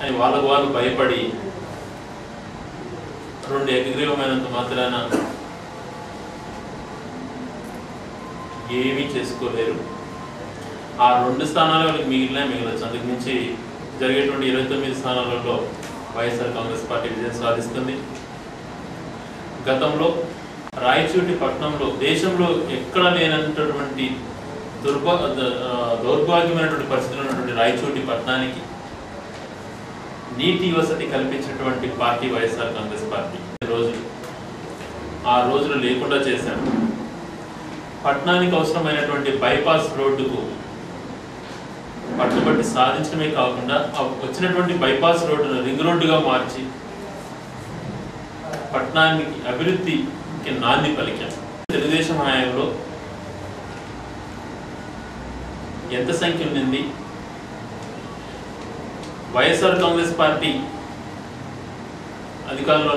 అని వాళ్ళకు వాళ్ళు భయపడి రెండు ఏకగ్రీవమైనంత మాత్రాన ఏమీ చేసుకోలేరు. ఆ 2 స్థానాలు వాళ్ళకి మిగలచ్చు. అందుకు మించి జరిగేటువంటి 29 స్థానాలలో వైఎస్ఆర్ కాంగ్రెస్ పార్టీ విజయం సాధిస్తుంది. గతంలో రాయచోటి పట్టణంలో దేశంలో ఎక్కడ లేనటువంటి దౌర్భాగ్యమైనటువంటి పరిస్థితులు ఉన్నటువంటి రాయచోటి పట్టణానికి నీటి వసతి కల్పించినటువంటి పార్టీ వైఎస్ఆర్ కాంగ్రెస్ పార్టీ. ఆ రోజులు లేకుండా చేశారు. పట్టణానికి అవసరమైనటువంటి బైపాస్ రోడ్డుకు పట్టుబట్టి సాధించడమే కాకుండా వచ్చినటువంటి బైపాస్ రోడ్డును రింగ్ రోడ్డుగా మార్చి పట్టణానికి అభివృద్ధికి నాంది పలికాం. తెలుగుదేశం హయాంలో ఎంత సంఖ్య ఉంది? వైఎస్ఆర్ కాంగ్రెస్ పార్టీ అధికారంలో